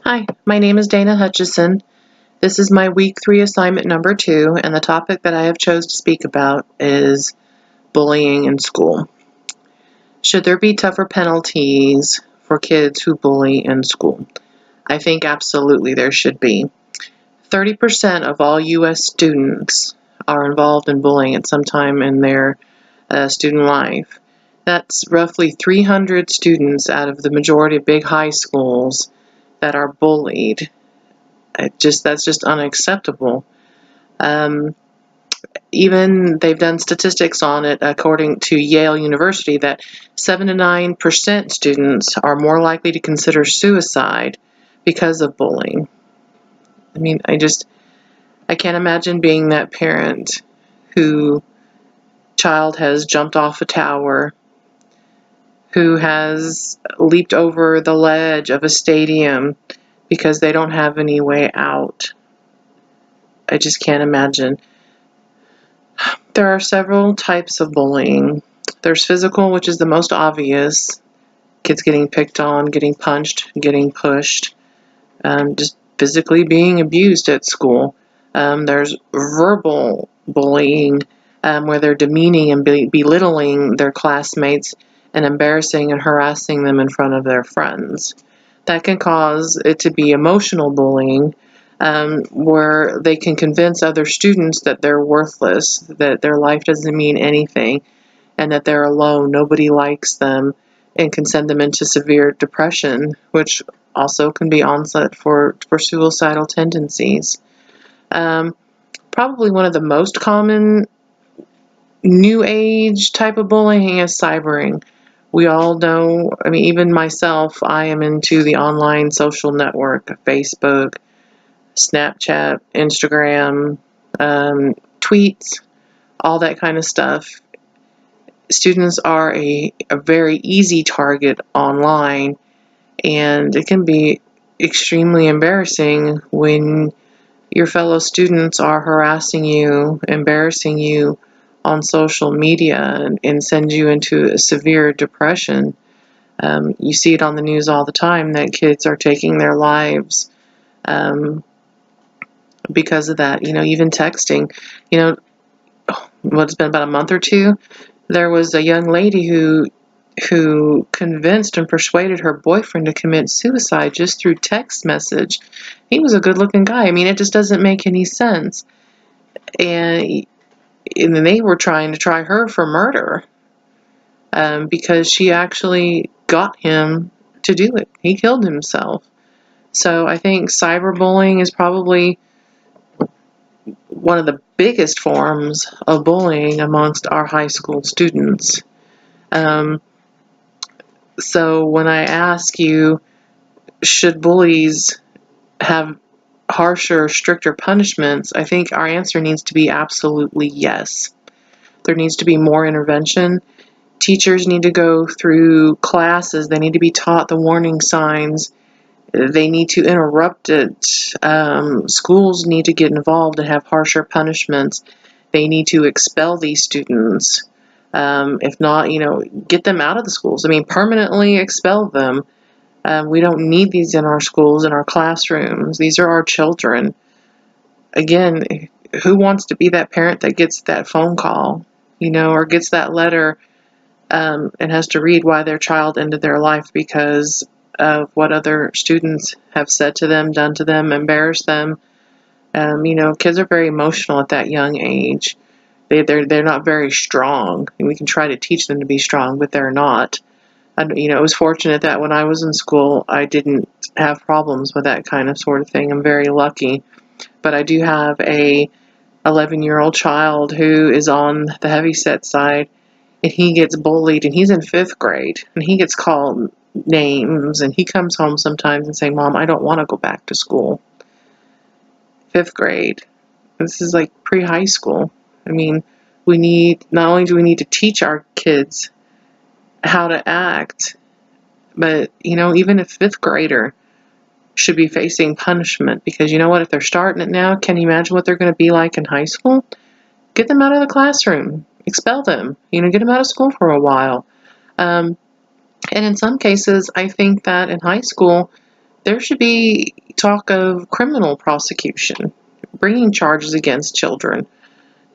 Hi, my name is Dana Hutchison. This is my week 3 assignment number 2, and the topic that I have chose to speak about is bullying in school. Should there be tougher penalties for kids who bully in school? I think absolutely there should be. 30% of all U.S. students are involved in bullying at some time in their student life. That's roughly 300 students out of the majority of big high schools that are bullied. That's just unacceptable. Even they've done statistics on it according to Yale University that 7 to 9% students are more likely to consider suicide because of bullying. I mean, I can't imagine being that parent who child has jumped off a tower, who has leaped over the ledge of a stadium because they don't have any way out. I just can't imagine. There are several types of bullying. There's physical, which is the most obvious. Kids getting picked on, getting punched, getting pushed, just physically being abused at school. There's verbal bullying, where they're demeaning and belittling their classmates and embarrassing and harassing them in front of their friends. That can cause it to be emotional bullying, where they can convince other students that they're worthless, that their life doesn't mean anything, and that they're alone, nobody likes them, and can send them into severe depression, which also can be onset for suicidal tendencies. Probably one of the most common new age type of bullying is cybering. We all know, I mean, even myself, I am into the online social network, Facebook, Snapchat, Instagram, tweets, all that kind of stuff. Students are a very easy target online, and it can be extremely embarrassing when your fellow students are harassing you, embarrassing you on social media, and send you into a severe depression. You see it on the news all the time that kids are taking their lives because of that. Even texting. It's been about a month or two. There was a young lady who convinced and persuaded her boyfriend to commit suicide just through text message. He was a good-looking guy. I mean, it just doesn't make any sense. And then they were trying to try her for murder because she actually got him to do it. He killed himself. So I think cyberbullying is probably one of the biggest forms of bullying amongst our high school students. So when I ask you, should bullies have harsher, stricter punishments, I think our answer needs to be absolutely yes. There needs to be more intervention. Teachers need to go through classes. They need to be taught the warning signs. They need to interrupt it. Schools need to get involved and have harsher punishments. They need to expel these students. If not, get them out of the schools. I mean, permanently expel them. We don't need these in our schools, in our classrooms. These are our children. Again, who wants to be that parent that gets that phone call, or gets that letter and has to read why their child ended their life because of what other students have said to them, done to them, embarrassed them. Kids are very emotional at that young age. They're not very strong. And we can try to teach them to be strong, but they're not. It was fortunate that when I was in school, I didn't have problems with that kind of sort of thing. I'm very lucky. But I do have a 11-year-old child who is on the heavyset side, and he gets bullied, and he's in 5th grade, and he gets called names, and he comes home sometimes and saying, "Mom, I don't want to go back to school." 5th grade. This is like pre-high school. I mean, not only do we need to teach our kids how to act, but, even a 5th grader should be facing punishment, because you know what, if they're starting it now, can you imagine what they're going to be like in high school? Get them out of the classroom. Expel them. Get them out of school for a while. And in some cases, I think that in high school, there should be talk of criminal prosecution, bringing charges against children.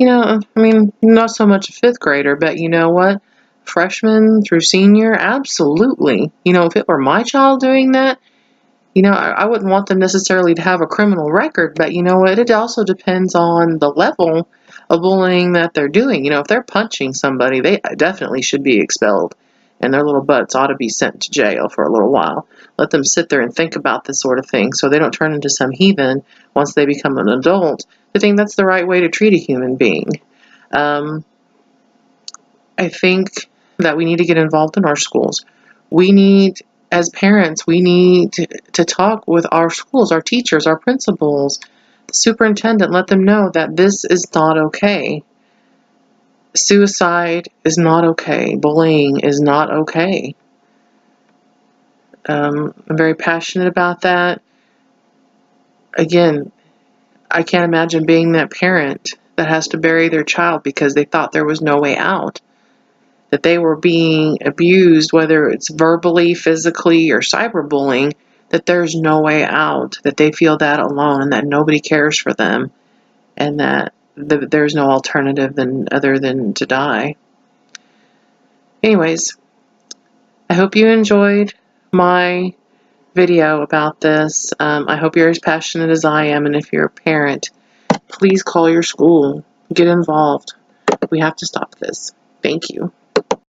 I mean, not so much a fifth grader, but you know what? Freshman through senior, absolutely. If it were my child doing that, I wouldn't want them necessarily to have a criminal record, but you know what? It also depends on the level of bullying that they're doing. If they're punching somebody, they definitely should be expelled, and their little butts ought to be sent to jail for a little while. Let them sit there and think about this sort of thing so they don't turn into some heathen once they become an adult. I think that's the right way to treat a human being. I think that we need to get involved in our schools. As parents, we need to talk with our schools, our teachers, our principals, the superintendent, let them know that this is not okay. Suicide is not okay. Bullying is not okay. I'm very passionate about that. Again, I can't imagine being that parent that has to bury their child because they thought there was no way out. That they were being abused, whether it's verbally, physically, or cyberbullying, that there's no way out, that they feel that alone and that nobody cares for them, and that there's no alternative other than to die. Anyways, I hope you enjoyed my video about this. I hope you're as passionate as I am, and if you're a parent, please call your school. Get involved. We have to stop this. Thank you.